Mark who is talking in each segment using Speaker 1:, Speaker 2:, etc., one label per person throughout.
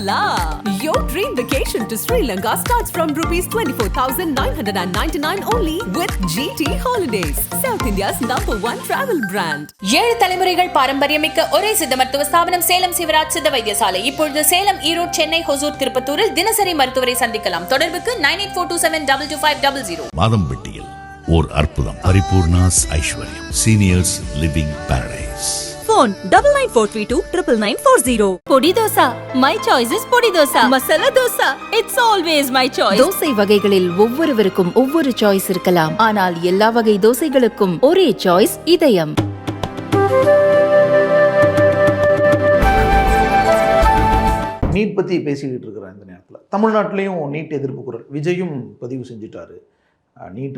Speaker 1: la! Your dream vacation to Sri Lanka starts from ₹24,999 only with GT Holidays, South India's #1 travel brand.
Speaker 2: 7 தலைமுறைகள் பாரம்பரியமிக்க ஒரே சித்த மருத்துவ ஸ்தாபனம் சேலம் சிவராஜ் சித்த வைத்தியசாலை. இப்பொழுது சேலம், ஈரோடு, சென்னை, ஹொசூர், திருப்பத்தூரில் தினசரி மருத்துவரை சந்திக்கலாம். தொடர்புக்கு 9842722500.
Speaker 3: மாதம்பட்டியில் ஓர் அற்புதம். பரிபூர்ணாஸ் ஐஸ்வர்யம் seniors living Paradise.
Speaker 4: Phone 9943299440. Podi dosa. My choice is podi dosa. Masala dosa. It's always my choice.
Speaker 5: Dosa வகைகளில் ஒவ்வொருவருக்கும் ஒவ்வொரு சாய்ஸ் இருக்கலாம். ஆனால் எல்லா வகை தோசைகளுக்கும் ஒரே சாய்ஸ் இதயம்.
Speaker 6: நீட் பற்றி பேசிக்கிட்டு இருக்கிற இந்த நேரத்தில் தமிழ்நாட்டிலையும் நீட் எதிர்ப்பு குரல் விஜயும் பதிவு செஞ்சுட்டாரு. நீட்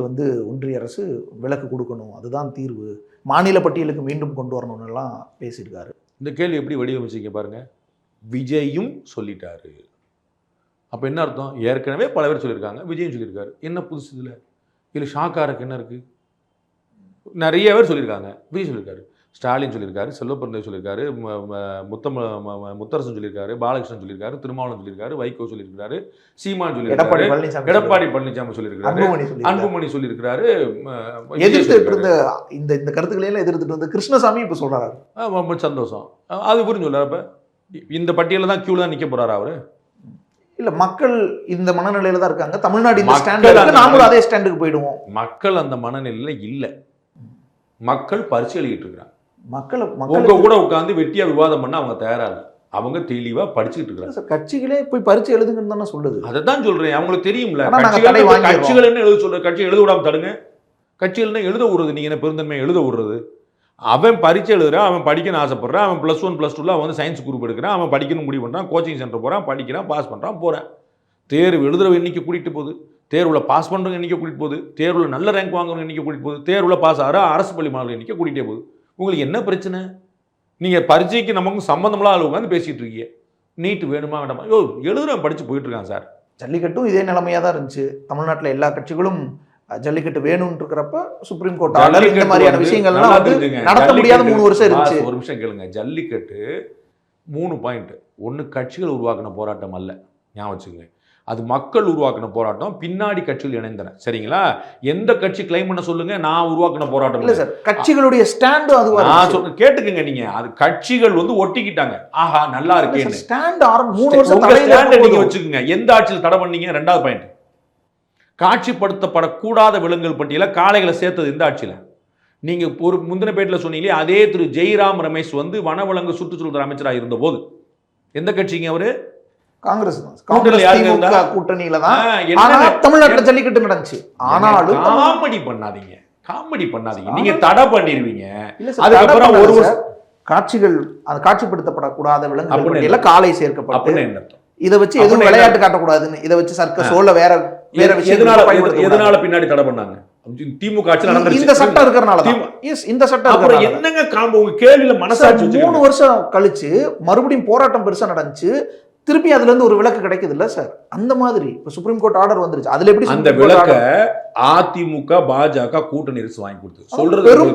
Speaker 6: ஒன்றிய அரசு விலக்கு கொடுக்கணும், அதுதான் தீர்வு, மாநில பட்டியலுக்கு மீண்டும் கொண்டு வரணும்னுலாம் பேசியிருக்காரு.
Speaker 7: இந்த கேள்வி எப்படி வடிவமைச்சிங்க பாருங்கள். விஜயும் சொல்லிட்டாரு. அப்போ என்ன அர்த்தம்? ஏற்கனவே பல பேர் சொல்லியிருக்காங்க, விஜயும் சொல்லியிருக்காரு. என்ன புதுசு இதில் ஷாக்காக இருக்கு என்ன இருக்குது? நிறைய பேர் சொல்லியிருக்காங்க, விஜய் சொல்லியிருக்காரு, ஸ்டாலின் சொல்லியிருக்காரு, செல்வப்பிரந்தை சொல்லியிருக்காரு, முத்தரசன் சொல்லியிருக்காரு, பாலகிருஷ்ணன் சொல்லியிருக்காரு, திருமாவளவன் சொல்லியிருக்காரு, வைகோ சொல்லியிருக்காரு, சீமான் சொல்லியிருக்காரு, எடப்பாடி பழனிசாமி சொல்லியிருக்காரு, அன்புமணி சொல்லியிருக்காரு.
Speaker 6: இந்த கருத்துக்களை எதிர்த்துட்டு கிருஷ்ணசாமி இப்போ சொல்றாரு.
Speaker 7: ரொம்ப சந்தோஷம். அது புரிஞ்சு சொல்றாரு. அப்போ இந்த பட்டியலில் தான் கியூல தான் நிற்க போறாரு அவரு?
Speaker 6: இல்ல, மக்கள் இந்த மனநிலையில தான் இருக்காங்க. தமிழ்நாடு இந்த ஸ்டாண்டுக்கு, நாமளும் அதே ஸ்டாண்டுக்கு போயிடுவோம்.
Speaker 7: மக்கள் அந்த மனநிலையில இல்ல. மக்கள் பரிசு எழுதிட்டு இருக்கிறாங்க.
Speaker 6: உங்க
Speaker 7: கூட உட்கார்ந்து வெட்டியா விவாதம் பண்ண அவங்க தயாரா இல்லை. அவங்க தெளிவா படிச்சுட்டு இருக்காங்க.
Speaker 6: கட்சிகளே போய் பரிசு எழுதுங்கன்னு தானே சொல்லுது.
Speaker 7: அதைத்தான் சொல்றேன். அவங்களுக்கு தெரியும்ல, கட்சிகள் என்ன எழுத சொல்ற, கட்சி எழுத விடாம தடுங்க. கட்சிகள் என்ன எழுத விடுறது? நீங்க என்ன பெருந்தன்மை எழுத விடுறது? அவன் பரிச்சை எழுதுறான், அவன் படிக்கணும்னு ஆசைப்படுறான், அவன் +1 +2 அவன் சயின்ஸ் குரூப் எடுக்கிறான், அவன் படிக்கணும் முடிவு பண்ணுறான், கோச்சிங் சென்டர் போகிறான், படிக்கிறான், பாஸ் பண்ணுறான், போகிறேன். தேர்வு எழுதுறவ எண்ணிக்கை கூட்டிகிட்டு போகுது, தேர்வில் பாஸ் பண்ணுறவங்க எண்ணிக்கை கூட்டிகிட்டு போகுது, தேர்வில் நல்ல ரேங்க் வாங்குறவங்க எண்ணிக்கை கூட்டிகிட்டு போகுது, தேர்வில் பாஸ் ஆகிற அரசு பள்ளி மாணவர்கள் எண்ணிக்கை கூட்டிகிட்டே போகுது. உங்களுக்கு என்ன பிரச்சனை? நீங்கள் பரீட்சைக்கு நமக்கு சம்மந்தமெல்லாம் ஆள் உட்காந்து பேசிகிட்டு இருக்கீங்க. நீட்டு வேணுமா வேண்டாமா? எழுதுறவன் படித்து போயிட்டுருக்கான் சார்.
Speaker 6: ஜல்லிக்கட்டும் இதே நிலைமையாக தான் இருந்துச்சு. தமிழ்நாட்டில் எல்லா கட்சிகளும் ஜல்லிக்கட்டு வேணும்னு இருக்கிறப்ப சுப்ரீம் கோர்ட் ஆர்டர், இந்த மாதிரியான விஷயங்கள்லாம் நடத்த முடியாத 3 வருஷம் இருந்துச்சு.
Speaker 7: ஒரு நிமிஷம் கேளுங்க. ஜல்லிக்கட்டு 3 பாயிண்ட். ஒன்று, கட்சிகள் உருவாக்கின போராட்டம் அல்ல, ஞாபகம் வச்சுக்கோங்க. அது மக்கள் உருவாக்கின போராட்டம், பின்னாடி கட்சிகள் இணைந்தன. சரிங்களா? எந்த கட்சி கிளைம் பண்ண சொல்லுங்க, நான் உருவாக்கின போராட்டம் இல்லை சார்.
Speaker 6: கட்சிகளுடைய ஸ்டாண்டு அது
Speaker 7: கேட்டுக்குங்க. நீங்க அது கட்சிகள் ஒட்டிக்கிட்டாங்க. ஆஹா நல்லா இருக்கேன்
Speaker 6: ஸ்டாண்ட் 3 வருஷம்
Speaker 7: நீங்க வச்சுக்கோங்க. எந்த ஆட்சியில் தடை பண்ணீங்க? 2வது பாயிண்ட், காட்சிப்படுத்தப்படக்கூடாத விலங்குகள் பட்டியல காளைகளை சேர்த்தது இந்த ஆட்சியில். நீங்க ஒரு முந்தின பேட்டில் சொன்னீங்களே, அதே திரு ஜெய்ராம் ரமேஷ் வனவிலங்கு சுற்றுச்சூழல் அமைச்சராக இருந்த போது எந்த கட்சிங்க அவரு?
Speaker 6: காங்கிரஸ் கூட்டணியில தான் தமிழ்நாட்டில் ஜல்லிக்கட்டு நடந்துச்சு. ஆனாலும்
Speaker 7: காமெடி பண்ணாதீங்க. நீங்க தடை பண்ணிடுவீங்க. அதுக்கப்புறம் ஒரு
Speaker 6: காட்சிகள் காட்சிப்படுத்தப்படக்கூடாத விலங்குகள் காளை சேர்க்கப்பட்டு இதை வச்சு எதுவும் விளையாட்டு காட்டக்கூடாதுன்னு, இதை வச்சு சர்க்கஸோல வேற விஷயம்.
Speaker 7: எதனால பின்னாடி தடை பண்ணாங்க? திமுக ஆட்சியில் நடந்துச்சு.
Speaker 6: இந்த சட்டம் இருக்கிறனால தான். இந்த சட்டம்
Speaker 7: அப்புறம் என்னங்க உங்க கேள்வியில மனசாட்சி?
Speaker 6: 3 வருஷம் கழிச்சு மறுபடியும் போராட்டம் பெருசா நடந்துச்சு. திருப்பி அதுல இருந்து ஒரு விலக்கு கிடைக்குது இல்ல சார்? அந்த மாதிரி இப்ப சுப்ரீம் கோர்ட் ஆர்டர் வந்துருச்சு. அதுல எப்படி
Speaker 7: அந்த விலக்க அதிமுக பாஜக கூட்டணி அரசு வாங்கி கொடுத்து சொல்றது?
Speaker 6: பெரும்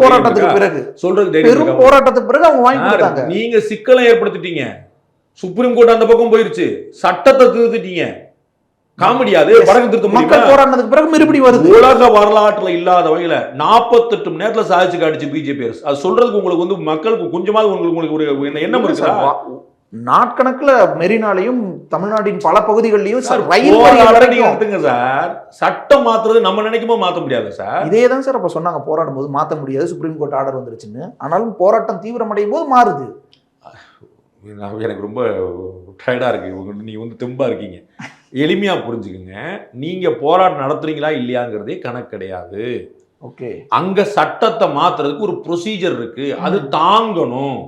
Speaker 6: போராட்டத்துக்கு பிறகு அவங்க வாங்கி கொடுத்தாங்க.
Speaker 7: நீங்க சிக்கலை ஏற்படுத்திட்டீங்க. சுப்ரீம் கோர்ட் அந்த பக்கம் போயிருச்சு, சட்டத்தை திருத்திட்டீங்க. காமெடியாது. வடக்கு திருத்த
Speaker 6: மக்கள் போராட்டத்துக்கு பிறகு மறுபடியும் வருது.
Speaker 7: உலக வரலாற்றுல இல்லாத வகையில 48 மணி நேரத்துல சாதிச்சு காட்டுச்சு பிஜேபி அரசு. அது சொல்றதுக்கு உங்களுக்கு மக்களுக்கு கொஞ்சமாவது உங்களுக்கு ஒரு எண்ணம் இருக்கா?
Speaker 6: நாட்கணக்குல மெரினாலையும் தமிழ்நாட்டின் பல பகுதிகளிலும் சார்
Speaker 7: சட்டம் மாத்துறது நம்ம நினைக்கும்போது மாத்த முடியாது சார்.
Speaker 6: இதே தான் சார் அப்ப சொன்னாங்க, போராடும் போது மாத்த முடியாது, சுப்ரீம் கோர்ட் ஆர்டர் வந்துருச்சுன்னு. ஆனாலும் போராட்டம் தீவிரமடையும் போது மாறுது.
Speaker 7: எனக்கு ரொம்ப டயர்டா இருக்கு. நீங்க தெம்பா இருக்கீங்க. எளிமையா புரிஞ்சுக்குங்க. நீங்க போராட்டம் நடத்துறீங்களா இல்லையாங்கிறதே கணக்கு கிடையாது.
Speaker 6: ஓகே,
Speaker 7: அங்க சட்டத்தை மாத்துறதுக்கு ஒரு ப்ரொசீஜர் இருக்கு, அது தாங்கணும்.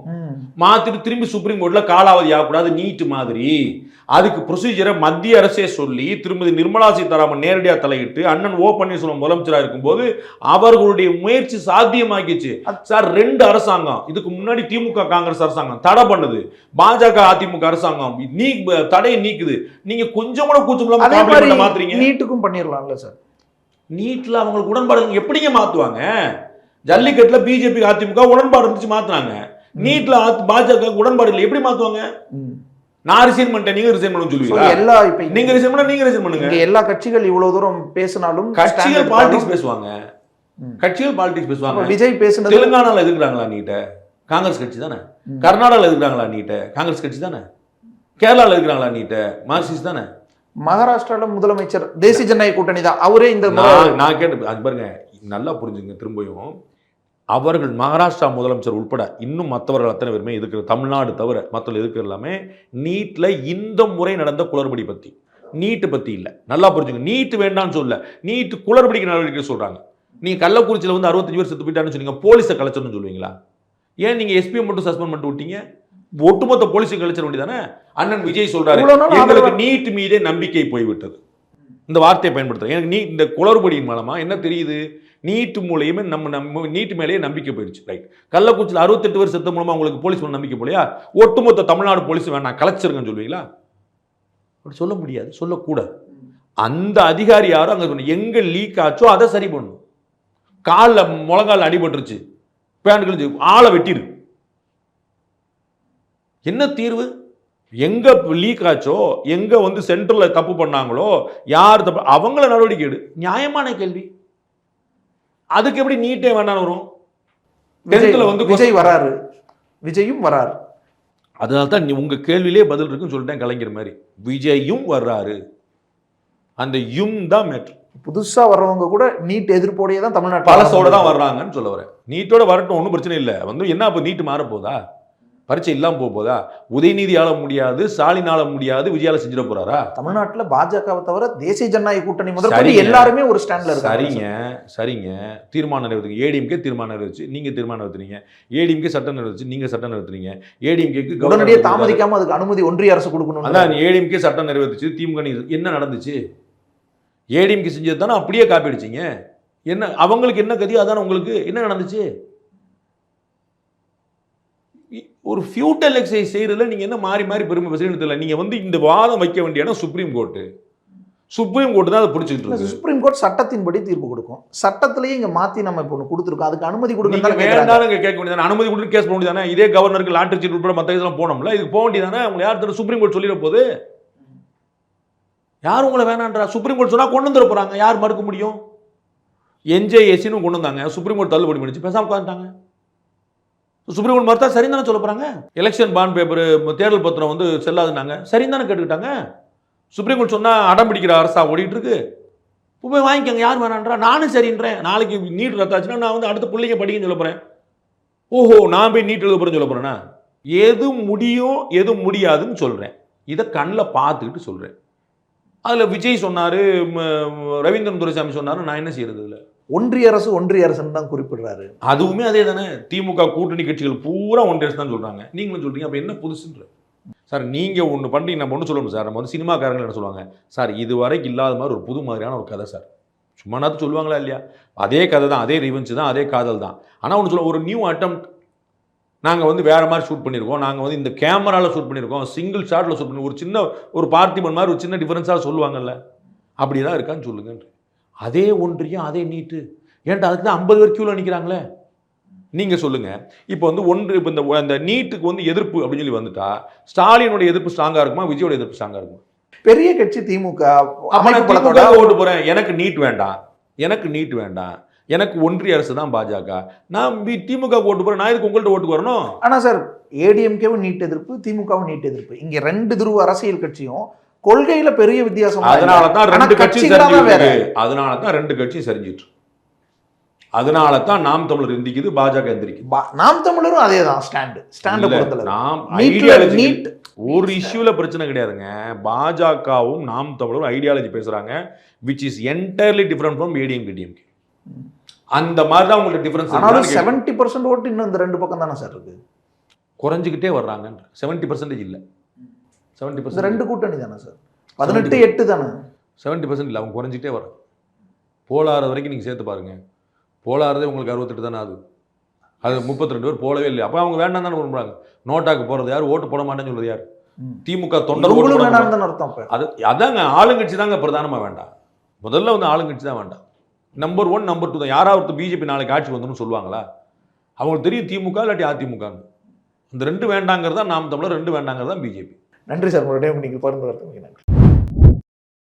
Speaker 7: மாத்திட்டு திரும்பி சுப்ரீம் கோர்ட்ல காலாவதி ஆகக்கூடாது, நீட் மாதிரி. அதுக்கு ப்ரொசீஜரை மத்திய அரசே சொல்லி திருமதி நிர்மலா சீதாராமன் நேரடியாக தலையிட்டு அண்ணன் ஓ பன்னீர்செல்வம் முதலமைச்சராக இருக்கும்போது அவர்களுடைய முயற்சி சாத்தியமாக்கிச்சு சார். 2 அரசாங்கம், இதுக்கு முன்னாடி திமுக காங்கிரஸ் அரசாங்கம் தடை பண்ணுது, பாஜக அதிமுக அரசாங்கம் தடையை நீக்குது. நீங்க கொஞ்சம் கூட கூச்சம் மாத்துறீங்க.
Speaker 6: நீட்டுக்கும் பண்ணிடலாம்ல சார்?
Speaker 7: நீட்ல அவங்களுக்கு உடன்பாடு எப்படிங்க மாத்துவாங்க? ஜல்லிக்கட்டுல பிஜேபி அதிமுக உடன்பாடு இருந்துச்சு மாத்துறாங்க. நீட்ல பாஜக உடன்பாடு இல்லை, எப்படி மாத்துவாங்க? நான் ரிசைன் பண்ணிட்டேன், நீங்க ரிசைன் பண்ணணும்னு சொல்லுவீங்களா?
Speaker 6: எல்லா இப்ப
Speaker 7: நீங்க ரிசைன் பண்ணா நீங்க ரிசைன் பண்ணுங்க.
Speaker 6: இங்க எல்லா கட்சிகள் இவ்வளவு தூரம் பேசினாலும்
Speaker 7: கட்சிகள் பாலிடிக்ஸ் பேசுவாங்க. கட்சிகள் பாலிடிக்ஸ் பேசுவாங்க.
Speaker 6: விஜய் பேசுனது
Speaker 7: தெலுங்கானால எதிர்க்கிறாங்களா நீட்ட? காங்கிரஸ் கட்சி தானே. கர்நாடகாவில் எதிர்க்கிறாங்களா நீட்ட? காங்கிரஸ் கட்சி தானே. கேரளாவில் எதிர்க்கிறாங்களா நீட்ட? மார்க்சிஸ்ட் தானே.
Speaker 6: மகாராஷ்டிரால முதலமைச்சர் தேசிய ஜனநாயக கூட்டணி தான். அவரே இந்த
Speaker 7: நான் கேட்டு அது பாருங்க, நல்லா புரிஞ்சுங்க. திரும்பியும் அவர்கள் மகாராஷ்டிரா முதலமைச்சர் உட்பட இன்னும் மற்றவர்கள் அத்தனை பேருமே எதிர்க்கிற, தமிழ்நாடு தவிர மற்றவர்கள் எதிர்க்கிற எல்லாமே நீட்ல இந்த முறை நடந்த குளறுபடி பத்தி, நீட்டு பத்தி இல்லை. நல்லா புரிஞ்சுங்க. நீட்டு வேண்டாம்னு சொல்ல, நீட்டு குளறுபடிக்கு நடவடிக்கை சொல்றாங்க. நீங்க கள்ளக்குறிச்சியில் வந்து 65 பேர் செத்து போயிட்டான்னு சொன்னீங்க, போலீஸை கலைச்சர்னு சொல்லுவீங்களா? ஏன் நீங்க எஸ்பி மட்டும் சஸ்பெண்ட் பண்ணிட்டு விட்டீங்க? ஒட்டுமொத்த போலீஸை கலைச்சர் வேண்டியதானே. அண்ணன் விஜய் சொல்றாரு, எங்களுக்கு நீட் மீதே நம்பிக்கை போய்விட்டது. இந்த வார்த்தையை பயன்படுத்துறேன். எனக்கு இந்த குளறுபடியின் மூலமா என்ன தெரியுது? நீட்டு மூலையுமே நம்ம நீட்டு மேலேயே நம்பிக்கை போயிடுச்சு. ரைட். கள்ளக்குறிச்சியில் 68 பேர் செத்த மூலமா உங்களுக்கு போலீஸ் நம்பிக்கை போலையா? ஒட்டுமொத்த தமிழ்நாடு போலீஸ் வேணாம் கலைச்சிருங்கன்னு சொல்லுவீங்களா? அப்படி சொல்ல முடியாது, சொல்லக்கூடாது. அந்த அதிகாரி யாரும் அங்க சொன்ன எங்க லீக் ஆச்சோ அதை சரி பண்ணும். காலில் முழங்கால் அடிபட்டுருச்சு, பேண்ட் கிழிச்சு, ஆளை வெட்டிடு. என்ன தீர்வு? எங்க லீக் ஆச்சோ, எங்க வந்து சென்ட்ரல்ல தப்பு பண்ணாங்களோ, யார் தப்பு அவங்கள நடவடிக்கை எடு. நியாயமான கேள்வி. அதுக்கு எப்படி நீட்டே வேண்டாம் வரும்?
Speaker 6: விஜய் வராரு, விஜயும் வராரு.
Speaker 7: அதனால தான் உங்க கேள்வியிலே பதில் இருக்குன்னு சொல்லிட்டேன். கலைஞர் மாதிரி விஜயும் வர்றாரு. அந்த யும் தான் மேட்ரு.
Speaker 6: புதுசா வர்றவங்க கூட நீட் எதிர்ப்போடையே தான் தமிழ்நாட்டு
Speaker 7: பழசோட தான் வர்றாங்கன்னு சொல்ல வரேன். நீட்டோட வரட்டும், ஒன்றும் பிரச்சனை இல்லை. வந்து என்ன இப்போ நீட்டு மாற போதா? பரீட்சை இல்லாம போதா? உதயநிதி ஆள முடியாது, ஸ்டாலின் ஆள முடியாது, விஜயால செஞ்சிட போறாரா?
Speaker 6: தமிழ்நாட்டுல பாஜகவை தவிர தேசிய ஜனநாயக கூட்டணி முதல் எல்லாருமே ஒரு ஸ்டாண்ட்ல இருக்காங்க.
Speaker 7: சரிங்க. தீர்மானம் நிறைவேற்றுங்க. ஏடிஎம்கே தீர்மானம் நிறைவேற்று, நீங்க தீர்மானம் நிறைவேற்றுறீங்க. ஏடிஎம்கே சட்டம் நிறைவேற்று, நீங்க சட்டம் நிறைவேற்றுறீங்க. ஏடிஎம்கேக்கு
Speaker 6: உடனடியே தாமதிக்காம அதுக்கு அனுமதி ஒன்றிய அரசு கொடுக்கணும்.
Speaker 7: அதான் ஏடிஎம்கே சட்டம் நிறைவேற்றுச்சு. திமுக என்ன நடந்துச்சு? ஏடிஎம்கே செஞ்சது தானே அப்படியே காப்பி அடிச்சிங்க. என்ன அவங்களுக்கு என்ன கதி? அதான உங்களுக்கு என்ன நடந்துச்சு? ஒரு ஃபியூட்டல் எக்ஸசைஸ் செய்யறதுல நீங்க என்ன மாறி மாறி பெருமை பேசுறீங்கன்னு தெரியல. நீங்க வந்து இந்த வாதம் வைக்க வேண்டிய இடம் சுப்ரீம் கோர்ட்டு. சுப்ரீம் கோர்ட் தான் அதை பிடிச்சிட்டு இருக்கு.
Speaker 6: சுப்ரீம் கோர்ட் சட்டத்தின்படி தீர்ப்பு கொடுக்கும். சட்டத்திலேயே இங்க மாத்தி நம்ம இப்போ கொடுத்துருக்கோம். அதுக்கு அனுமதி கொடுக்க
Speaker 7: வேண்டாம் கேட்க வேண்டியதானே? அனுமதி கொடுத்து கேஸ் பண்ண வேண்டியதானே? இதே கவர்னருக்கு லாட்டரி சீட் உட்பட மற்ற இதெல்லாம் போனோம்ல, இதுக்கு போக வேண்டியதானே? உங்களை யார் சுப்ரீம் கோர்ட் சொல்லிட போகுது? யார் உங்களை வேணான்றா? சுப்ரீம் கோர்ட் சொன்னா கொண்டு வந்துட போறாங்க. யார் மறுக்க முடியும்? என்ஜேஎஸ்சின்னு கொண்டு வந்தாங்க, சுப்ரீம் கோர்ட் தள்ளுபடி பண்ணிச்சு, பேசாம உட்காந்துட்டாங்க. சுப்ரீம் கோர்ட் மறுத்தா சரி தானே சொல்ல போறாங்க. எலெக்ஷன் பாண்ட் பேப்பர், தேர்தல் பத்திரம் வந்து செல்லாதுனாங்க, சரி தானே கேட்டுக்கிட்டாங்க. சுப்ரீம் கோர்ட் சொன்னா அடம் பிடிக்கிற அரசா ஓடிட்டு இருக்கு. போய் வாங்கிக்கோங்க, யார் வேணான்றா? நானும் சரின்றேன். நாளைக்கு நீட் ரத்தாச்சுன்னா நான் வந்து அடுத்த பிள்ளைங்க படிக்கன்னு சொல்ல போறேன். ஓஹோ, நான் போய் நீட் எழுத போறேன்னு சொல்ல போறேன்னா? எது முடியும் எது முடியாதுன்னு சொல்றேன். இதை கண்ணில் பார்த்துக்கிட்டு சொல்றேன். அதில் விஜய் சொன்னாரு, ரவீந்திரன் துரைசாமி சொன்னாரு, நான் என்ன செய்யறது? இல்லை
Speaker 6: ஒன்றிய அரசுன்னு தான் குறிப்பிடுறாரு.
Speaker 7: அதுவுமே அதே தானே. திமுக கூட்டணி கட்சிகள் பூரா ஒன்றிய அரசு தான் சொல்றாங்க. நீங்களும் சொல்றீங்க. அப்ப என்ன புதுசுன்ற? சார் நீங்க ஒன்று பண்றீங்க, நம்ம ஒன்று சொல்லணும் சார். நம்ம வந்து சினிமாக்காரங்க என்ன சொல்லுவாங்க? சார் இதுவரைக்கும் இல்லாத மாதிரி ஒரு புது மாதிரியான ஒரு கதை சார். சும்மா நாத்து சொல்லுவாங்களா இல்லையா? அதே கதை தான், அதே ரிவெஞ்ச் தான், அதே காதல் தான். ஆனால் ஒன்று சொல்லுவோம், ஒரு நியூ அட்டெம்ப்ட். நாங்கள் வந்து வேற மாதிரி ஷூட் பண்ணியிருக்கோம், நாங்கள் வந்து இந்த கேமராவில் ஷூட் பண்ணியிருக்கோம், சிங்கிள் ஷாட்டில் ஷூட் பண்ணி ஒரு சின்ன ஒரு பார்த்திபன் மாதிரி ஒரு சின்ன டிஃபரன்ஸாக சொல்லுவாங்கல்ல, அப்படி தான் இருக்கான்னு சொல்லுங்க. அதே ஒன்றியம், அதே நீட்டு. ஏன்டா அதுக்கு தான் 50 பேர் கியூவில் நிற்கிறாங்களே. நீங்கள் சொல்லுங்கள். இப்போ வந்து இப்போ இந்த நீட்டுக்கு வந்து எதிர்ப்பு அப்படின்னு சொல்லி வந்துட்டா, ஸ்டாலினுடைய எதிர்ப்பு ஸ்ட்ராங்காக இருக்குமா, விஜயோட எதிர்ப்பு ஸ்ட்ராங்காக இருக்குமா?
Speaker 6: பெரிய கட்சி திமுக
Speaker 7: ஓட்டு போகிறேன், எனக்கு நீட் வேண்டாம், எனக்கு நீட் வேண்டாம், எனக்கு ஒன்றிய அரசு தான் பாஜக, நான் திமுக ஓட்டு போகிறேன், நான் இதுக்கு உங்கள்கிட்ட ஓட்டு வரணும்.
Speaker 6: ஆனால் சார் ஏடிஎம்கேவும் நீட் எதிர்ப்பு, திமுகவும் நீட் எதிர்ப்பு. இங்கே 2 துருவ அரசியல் கட்சியும் கொள்கையில பெரிய வித்தியாசம்.
Speaker 7: அதனால தான் 2 கட்சியும் சரிஞ்சிட்டு. அதனால தான் 2 கட்சியும் சரிஞ்சிட்டு. அதனால தான் நாம் தமிழர் எந்திக்குது, பாஜக எந்திரிக்குது.
Speaker 6: நாம் தமிழரும் அதே தான் ஸ்டாண்ட் பொறுத்தல.
Speaker 7: நாம் ஐடியாலஜி ஒரு இஷ்யூல பிரச்சனை கிடையாதுங்க. பாஜகவும் நாம் தமிழரும் ஐடியாலஜி பேசுறாங்க, which is entirely different from ADMK. அந்த மாதிரி தான் உங்களுக்கு டிஃபரன்ஸ்.
Speaker 6: ஆனாலும் 70% ஓட்டு இன்னும் இந்த 2 பக்கம் தானே சார் இருக்கு.
Speaker 7: குறைஞ்சிக்கிட்டே வர்றாங்க. 70% இல்ல, 70%
Speaker 6: 2 கூட்டணி தானே சார். 18-8 தானே.
Speaker 7: 70% இல்லை, அவங்க குறைஞ்சிக்கிட்டே வர. போலாறு வரைக்கும் நீங்கள் சேர்த்து பாருங்க. போலாறதே உங்களுக்கு 68 தானே ஆகுது. அது 32 பேர் போலவே இல்லை. அப்போ அவங்க வேண்டாம் தானே விரும்புறாங்க. நோட்டாக்கு போகிறது யார், ஓட்டு போட மாட்டேன்னு சொல்றது யார்? திமுக தொண்டர்
Speaker 6: அர்த்தம்.
Speaker 7: அது அதாங்க, ஆளுங்கட்சி தாங்க பிரதானமாக வேண்டாம். முதல்ல வந்து ஆளுங்கட்சி தான் வேண்டாம். நம்பர் 1 நம்பர் 2 தான். யாராவது பிஜேபி நாளைக்கு ஆட்சி வந்துன்னு சொல்லுவாங்களா? அவங்களுக்கு தெரியும் திமுக இல்லாட்டி அதிமுக. இந்த 2 வேண்டாங்கிறது தான் நாம் தமிழர், 2 வேண்டாங்கிறது தான் பிஜேபி.
Speaker 6: நன்றி சார், உங்களுடைய நீங்கள் பகிர்ந்து நன்றி.